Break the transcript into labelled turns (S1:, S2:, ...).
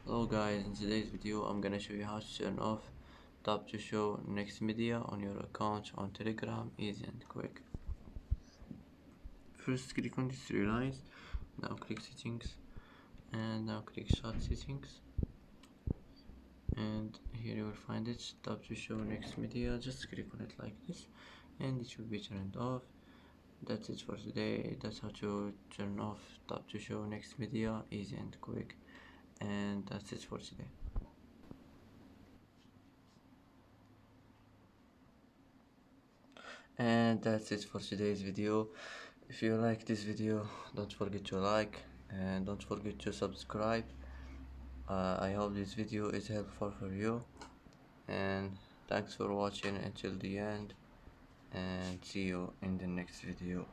S1: Hello guys, in today's video I'm gonna show you how to turn off tap to show next media on your account on Telegram, easy and quick. First click on these three lines, now click settings and now click chat settings, and here you will find it, tap to show next media. Just click on it like this and it will be turned off. That's it for today. That's how to turn off tap to show next media, easy and quick, and that's it for today. And that's it for today's video. If you like this video, don't forget to like and don't forget to subscribe. I hope this video is helpful for you, and thanks for watching until the end, and see you in the next video.